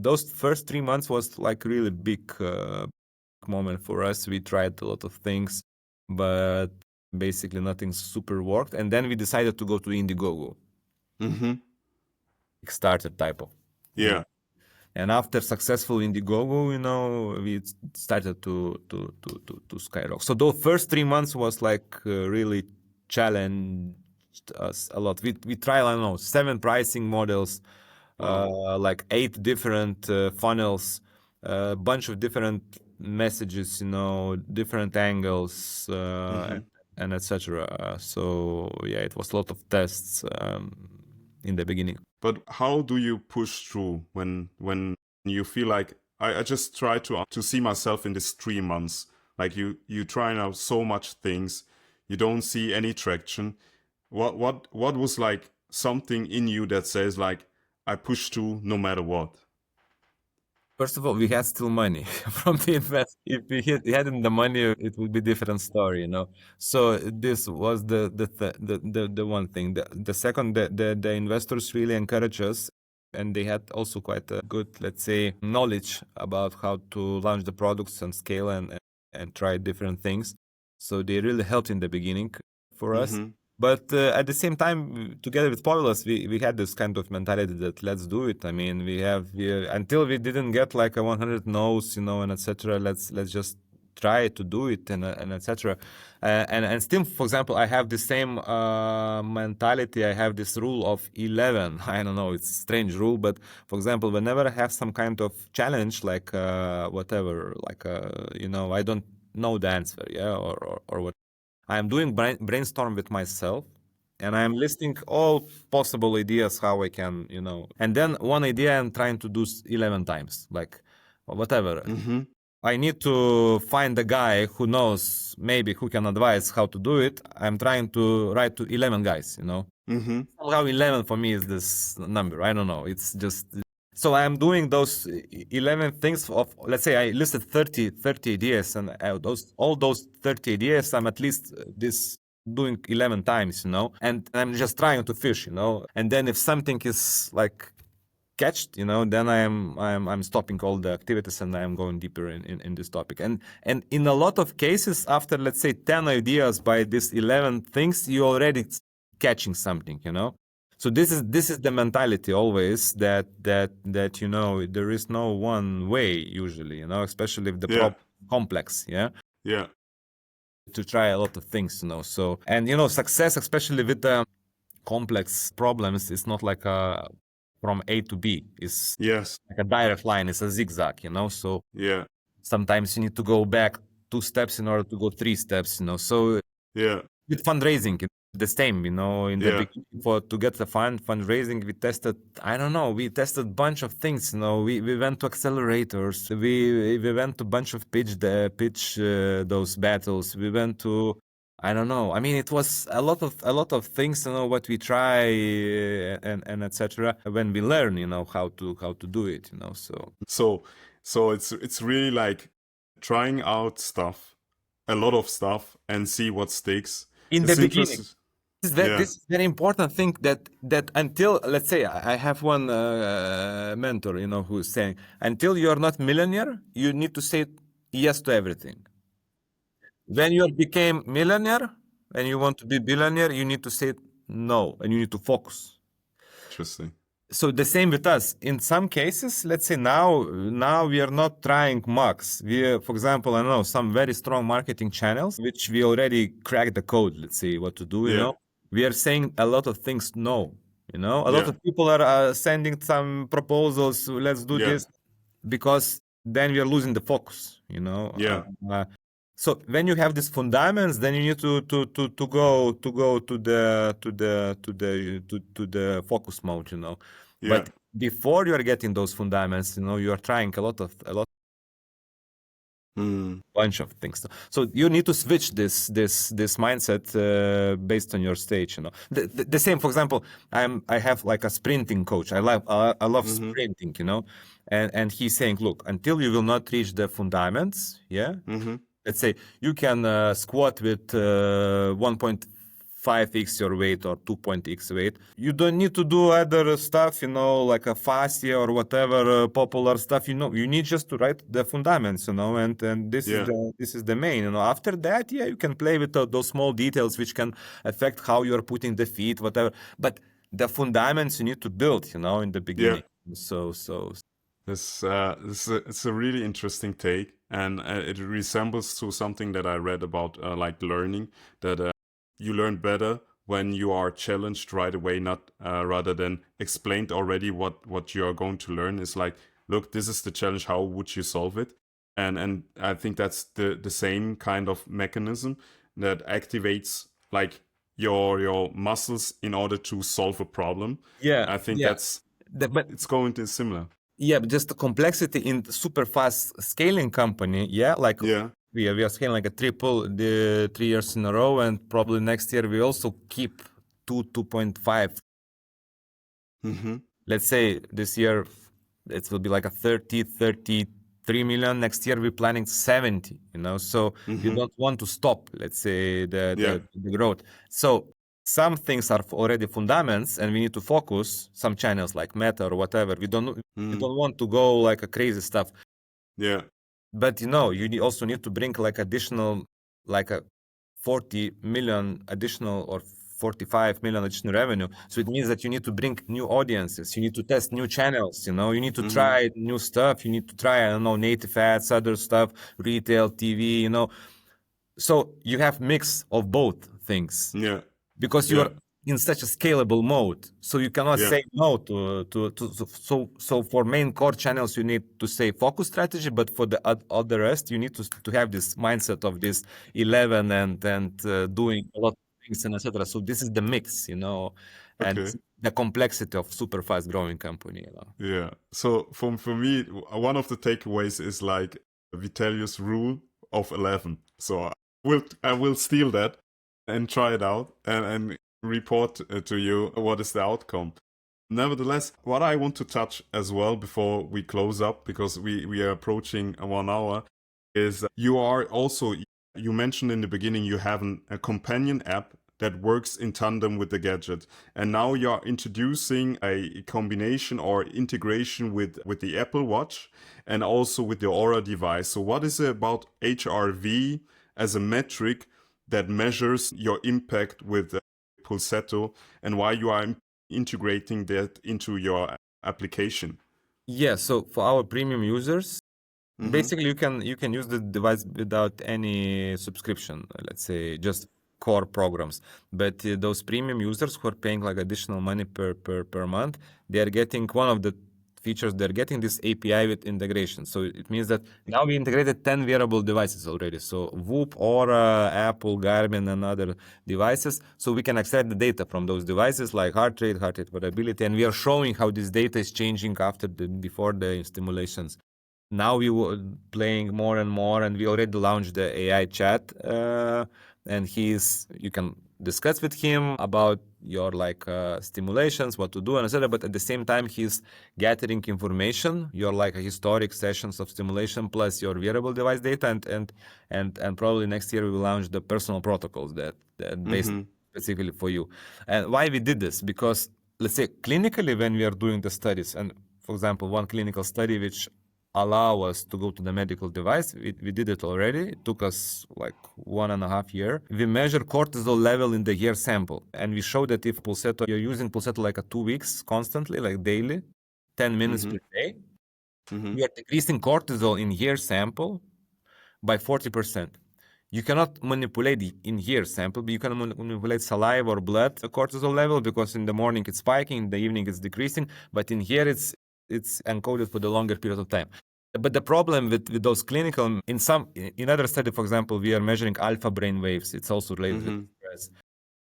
those first 3 months was like really big moment for us. We tried a lot of things, but basically nothing super worked, and then we decided to go to Indiegogo. Kickstarter type of. Yeah. And after successful Indiegogo, we started to skyrocket. So the first 3 months was like really challenged us a lot. We tried, I don't know, 7 pricing models, like 8 different funnels, a bunch of different messages, different angles, and etc. So yeah, it was a lot of tests in the beginning. But how do you push through when you feel like I just try to see myself in this 3 months? Like you try now so much things, you don't see any traction. What was like something in you that says like I push through no matter what? First of all, we had still money from the invest. If we hadn't the money, it would be different story, So this was the one thing. The second, the investors really encourage us, and they had also quite a good, let's say, knowledge about how to launch the products and scale and try different things. So they really helped in the beginning for us. But at the same time, together with Povilas, we had this kind of mentality that let's do it. I mean, until we didn't get like a 100 no's, and etc. Let's just try to do it and etc. And still, for example, I have the same mentality. I have this rule of 11. I don't know, it's a strange rule, but for example, whenever I have some kind of challenge, like whatever, like I don't know the answer, yeah, or what. I'm doing brainstorm with myself, and I'm listing all possible ideas how I can, and then one idea I'm trying to do 11 times, like whatever. I need to find a guy who knows, maybe who can advise how to do it. I'm trying to write to 11 guys, Somehow 11 for me is this number. I don't know. It's just. So I'm doing those 11 things of, let's say I listed 30 ideas, and all those 30 ideas, I'm at least doing 11 times, and I'm just trying to fish, and then if something is like catched, then I'm stopping all the activities and I'm going deeper in this topic. And in a lot of cases, after, let's say, 10 ideas by these 11 things, you already catching something, So this is the mentality always that there is no one way usually, especially if the problem is complex, Yeah. to try a lot of things, So, and success, especially with the complex problems, it's not like a from A to B. It's Yes. like a direct line. It's a zigzag, you know. So Yeah. sometimes you need to go back 2 steps in order to go 3 steps, you know. So Yeah. with fundraising, it's the same, you know. In the Yeah. beginning, to get the fundraising, we tested. I don't know. We tested a bunch of things, you know. We went to accelerators. We went to a bunch of pitch those battles. We went to, I don't know. I mean, it was a lot of things, you know, what we try and etc. When we learn, you know, how to do it, you know. So it's really like trying out stuff, a lot of stuff, and see what sticks. In the It's beginning, interesting. this Yeah. is very important thing that until, let's say, I have one mentor, you know, who's saying, until you are not millionaire, you need to say yes to everything. When you became millionaire and you want to be billionaire, you need to say no and you need to focus. Interesting. So the same with us. In some cases, let's say now we are not trying max. For example, I don't know, some very strong marketing channels, which we already cracked the code, let's say, what to do, you Yeah. know. We are saying a lot of things no, you know. A lot Yeah. of people are sending some proposals, let's do Yeah. this, because then we are losing the focus, you know. Yeah. So when you have these fundamentals, then you need to go to the focus mode, you know. Yeah. But before you are getting those fundamentals, you know, you are trying a lot bunch of things. So you need to switch this mindset based on your stage, you know. The same, for example, I have like a sprinting coach. I love sprinting, you know, and he's saying, look, until you will not reach the fundamentals, yeah. Let's say you can squat with 1.5x your weight or 2.x weight. You don't need to do other stuff, you know, like a fascia or whatever popular stuff. You know, you need just to write the fundamentals, you know, and this Yeah. is the main. You know, after that, yeah, you can play with those small details which can affect how you're putting the feet, whatever. But the fundamentals you need to build, you know, in the beginning. So It's a really interesting take, and it resembles to something that I read about like learning, that you learn better when you are challenged right away, not rather than explained already what you are going to learn. It's like, look, this is the challenge. How would you solve it? And I think that's the same kind of mechanism that activates like your muscles in order to solve a problem. yeah, I think yeah. But it's going to similar. yeah, but just the complexity in the super fast scaling company, yeah, like Yeah. we are scaling like a triple the 3 years in a row, and probably next year we also keep 2.5. Let's say this year it will be like a 33 million. Next year we're planning 70, you know, so you don't want to stop, let's say, the growth. So some things are already fundamentals and we need to focus. Some channels like Meta or whatever, we don't want to go like a crazy stuff. Yeah. But you know, also need to bring like additional, like a 40 million additional or 45 million additional revenue. So it means that you need to bring new audiences. You need to test new channels, you know, you need to try new stuff. You need to try, I don't know, native ads, other stuff, retail, TV, you know. So you have mix of both things. Yeah. Because you are in such a scalable mode, so you cannot say no to so for main core channels you need to say focus strategy, but for the other rest you need to have this mindset of this 11 and doing a lot of things and etc. So this is the mix, you know, and Okay. the complexity of super fast growing company, you know. Yeah. So for me, one of the takeaways is like Vitalijus rule of 11. So I will steal that and try it out and report to you what is the outcome. Nevertheless, what I want to touch as well before we close up, because we are approaching 1 hour, is you are also, you mentioned in the beginning, you have a companion app that works in tandem with the gadget. And now you're introducing a combination or integration with the Apple Watch and also with the Aura device. So what is it about HRV as a metric that measures your impact with Pulsetto, and why you are integrating that into your application? Yeah, so for our premium users, basically you can use the device without any subscription, let's say, just core programs. But those premium users who are paying like additional money per month, they are getting one of the features, they're getting this API with integration. So it means that now we integrated 10 wearable devices already. So Whoop, Aura, Apple, Garmin, and other devices. So we can extract the data from those devices like heart rate variability, and we are showing how this data is changing before the stimulations. Now we were playing more and more, and we already launched the AI chat, and you can discuss with him about your stimulations, what to do, and etc. But at the same time, he's gathering information, your like historic sessions of stimulation plus your wearable device data, and probably next year we will launch the personal protocols that based specifically for you. And why we did this? Because let's say clinically when we are doing the studies, and for example, one clinical study which allow us to go to the medical device. We did it already. It took us like 1.5 years. We measure cortisol level in the hair sample. And we show that if Pulsetto, you're using Pulsetto like 2 weeks constantly, like daily, 10 minutes per day, you are decreasing cortisol in hair sample by 40%. You cannot manipulate the in-hair sample, but you can manipulate saliva or blood cortisol level because in the morning it's spiking, in the evening it's decreasing, but in here it's encoded for the longer period of time. But the problem with those clinical, in other study, for example, we are measuring alpha brain waves. It's also related with stress.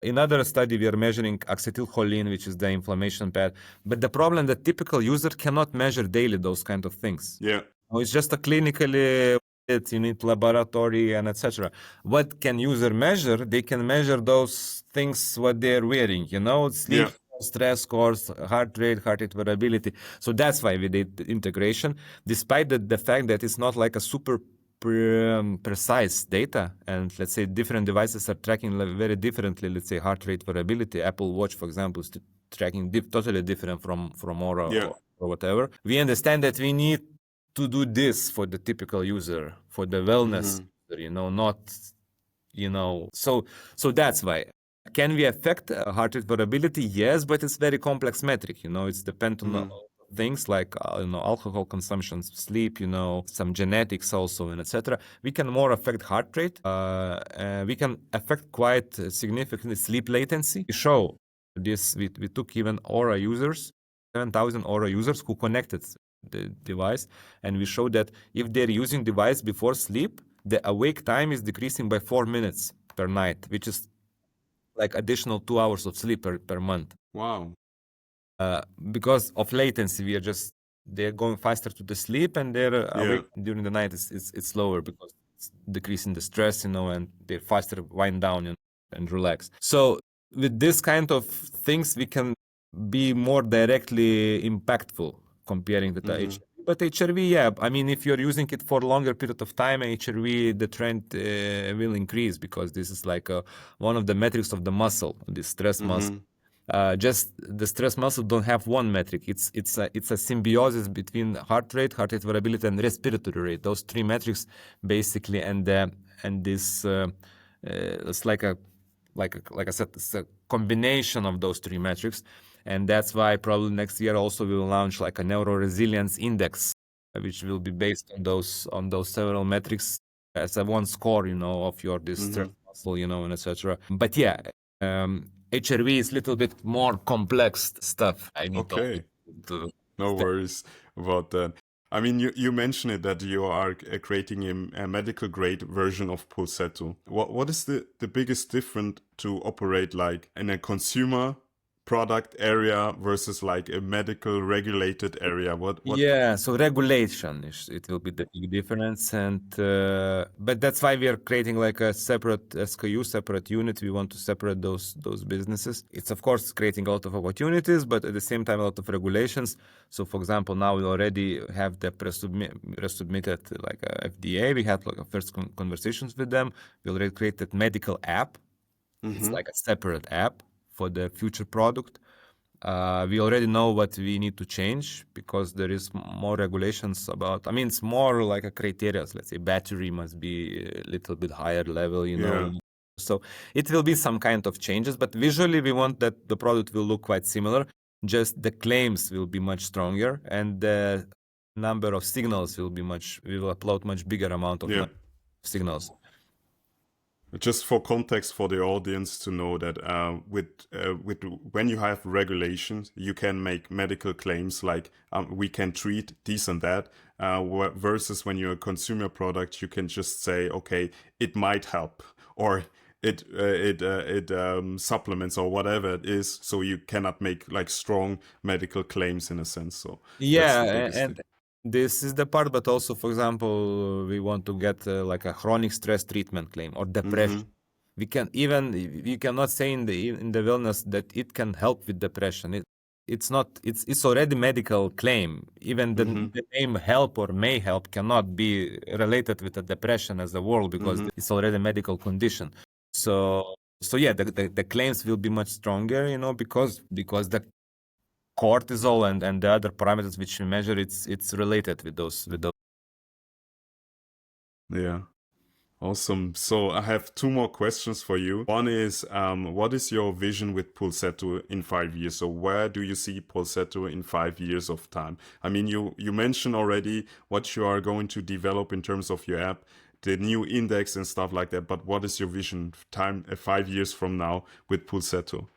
In other study, we are measuring acetylcholine, which is the inflammation pad. But the problem that typical user cannot measure daily those kind of things. Yeah. It's just a clinically, you need laboratory and etc. What can user measure? They can measure those things what they're wearing, sleep, stress scores, heart rate variability. So that's why we did the integration, despite the fact that it's not like a super precise data, and let's say different devices are tracking very differently. Let's say heart rate variability. Apple Watch, for example, is tracking totally different from Aura or whatever. We understand that we need to do this for the typical user, for the wellness user, not, so that's why. Can we affect heart rate variability? Yes, but it's very complex metric. It's dependent on things like alcohol consumption, sleep, some genetics also, and etc. We can more affect heart rate. We can affect quite significantly sleep latency. We show this. We took even Aura users, 7,000 Aura users who connected the device, and we showed that if they're using device before sleep, the awake time is decreasing by 4 minutes per night, which is like additional 2 hours of sleep per month. Wow. Because of latency, they're going faster to the sleep, and they're awake during the night. It's slower because it's decreasing the stress, and they're faster wind down and relax. So with this kind of things, we can be more directly impactful comparing with the HRV. But HRV, I mean, if you're using it for a longer period of time, HRV, the trend will increase because this is like one of the metrics of the muscle, the stress muscle. Just the stress muscle don't have one metric. It's a symbiosis between heart rate variability, and respiratory rate. Those 3 metrics basically, and this it's like I said, it's a combination of those 3 metrics. And that's why probably next year also we will launch like a neuro resilience index, which will be based on those several metrics as a one score, of your stress muscle, and etc. But HRV is a little bit more complex stuff. I need to no worries about that. I mean, you mentioned it that you are creating a medical grade version of Pulsetto. What is the biggest difference to operate like in a consumer product area versus like a medical regulated area? What? So regulation it will be the big difference, and but that's why we are creating like a separate SKU, separate unit. We want to separate those businesses. It's of course creating a lot of opportunities, but at the same time a lot of regulations. So for example, now we already have the resubmitted like FDA. We had like first conversations with them. We already created medical app. It's like a separate app for the future product. We already know what we need to change because there is more regulations about, it's more like a criteria. Let's say battery must be a little bit higher level, So it will be some kind of changes, but visually we want that the product will look quite similar. Just the claims will be much stronger, and the number of signals we will upload much bigger amount of signals. Just for context for the audience to know that with when you have regulations, you can make medical claims like we can treat this and that. Versus when you're a consumer product, you can just say, okay, it might help, or it supplements or whatever it is. So you cannot make like strong medical claims in a sense. So that's Yeah, the biggest thing. and this is the part, but also, for example, we want to get like a chronic stress treatment claim or depression. Mm-hmm. We can even you cannot say in the wellness that it can help with depression. It's not it's already medical claim. Even Mm-hmm. the name help or may help cannot be related with a depression as a word because Mm-hmm. it's already a medical condition. So yeah, the claims will be much stronger, because the cortisol and the other parameters which we measure, it's related with those. Yeah. Awesome. So I have two more questions for you. One is, what is your vision with Pulsetto in 5 years? So where do you see Pulsetto in 5 years of time? I mean, you mentioned already what you are going to develop in terms of your app, the new index and stuff like that. But what is your vision 5 years from now with Pulsetto?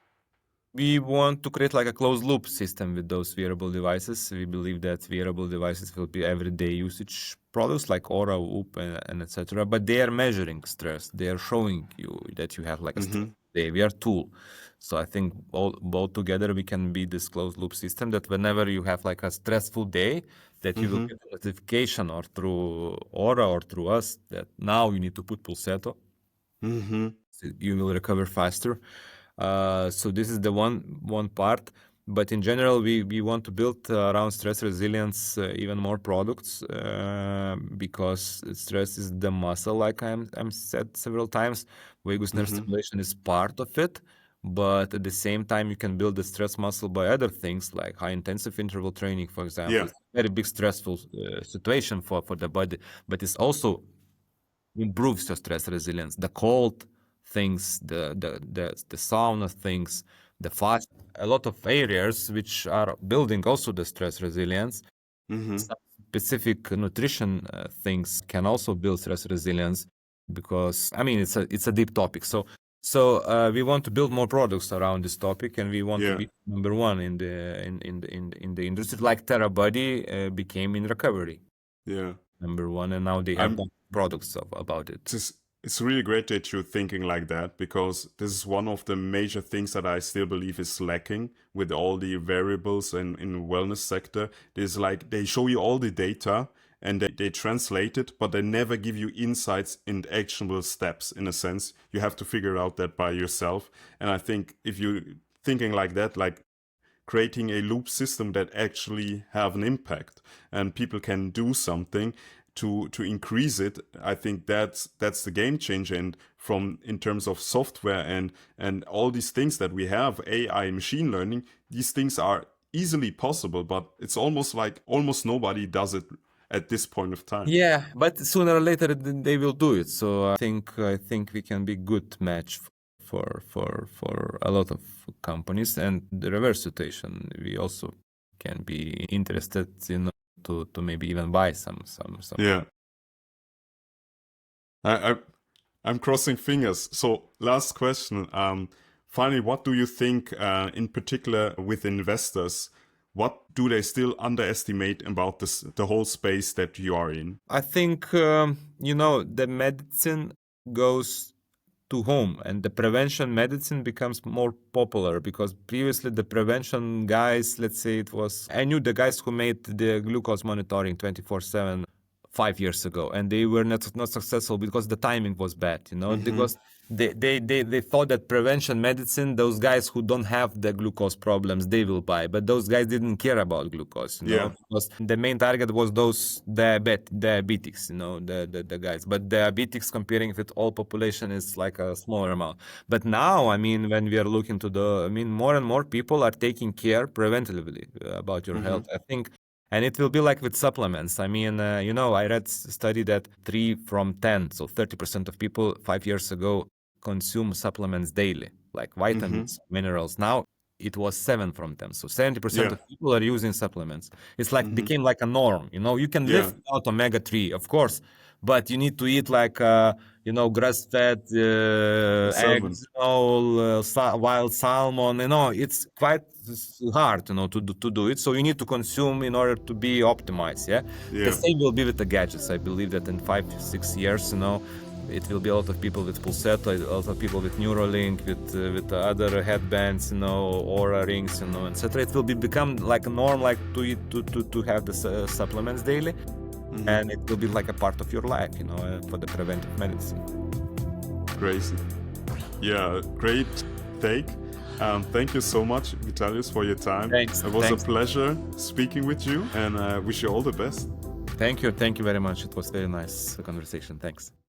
We want to create like a closed loop system with those wearable devices. We believe that wearable devices will be everyday usage products like Aura, Whoop, and etc. But they are measuring stress. They are showing you that you have like a stress day. We are tool. So I think both together we can be this closed loop system that whenever you have like a stressful day, that you will get a notification or through Aura or through us that now you need to put Pulsetto. Mm-hmm. So you will recover faster. So this is the one part. But in general, we want to build around stress resilience even more products because stress is the muscle, like I'm said several times. Vagus nerve stimulation is part of it, but at the same time, you can build the stress muscle by other things like high intensive interval training, for example. Yeah. It's a very big stressful situation for the body, but it's also improves your stress resilience. The cold things, the sauna things, the fast, a lot of areas which are building also the stress resilience. Mm-hmm. Some specific nutrition things can also build stress resilience because I mean it's a deep topic. So we want to build more products around this topic, and we want to Yeah. be number one in the industry, like TerraBody became in recovery Yeah. number one, and now they have I'm done products about it. it's really great that you're thinking like that, because this is one of the major things that I still believe is lacking with all the variables in wellness sector. There's like they show you all the data and they translate it, but they never give you insights and actionable steps. In a sense, you have to figure out that by yourself. And I think if you're thinking like that, like creating a loop system that actually have an impact and people can do something to increase it, I think that's the game changer. And from in terms of software and all these things that we have, AI, machine learning, these things are easily possible, but it's almost like almost nobody does it at this point of time. Yeah, but sooner or later they will do it. So I think we can be good match for a lot of companies. And the reverse situation, we also can be interested, to maybe even buy some. Yeah. I I'm crossing fingers. So last question. Finally, what do you think, in particular with investors? What do they still underestimate about the whole space that you are in? I think the medicine goes to home, and the prevention medicine becomes more popular because previously the prevention guys, let's say I knew the guys who made the glucose monitoring 24/7 5 years ago, and they were not successful because the timing was bad, because they thought that prevention medicine, those guys who don't have the glucose problems, they will buy, but those guys didn't care about glucose, Yeah. because the main target was those diabetics, the guys. But diabetics comparing with all population is like a smaller amount. But now, I mean, when we are looking more and more people are taking care preventively about your health. I think. And it will be like with supplements. I mean, I read study that 3 from 10, so 30% of people 5 years ago consume supplements daily, like vitamins, minerals. Now it was 7 from them. So 70% Yeah. of people are using supplements. It's like Mm-hmm. became like a norm. You can live Yeah. without omega-3, of course, but you need to eat like grass-fed Salmon. eggs, wild salmon. It's quite hard, to do it. So you need to consume in order to be optimized. Yeah. The Yeah. same will be with the gadgets. I believe that in 5-6 years, it will be a lot of people with Pulsetto, a lot of people with Neurolink, with other headbands, Aura rings, etc. It will become like a norm, like to eat, to have the supplements daily, and it will be like a part of your life, for the preventive medicine. Crazy. Yeah, great take. Thank you so much, Vitalijus, for your time. Thanks. It was Thanks. a pleasure speaking with you, and I wish you all the best. Thank you very much. It was very nice conversation. Thanks.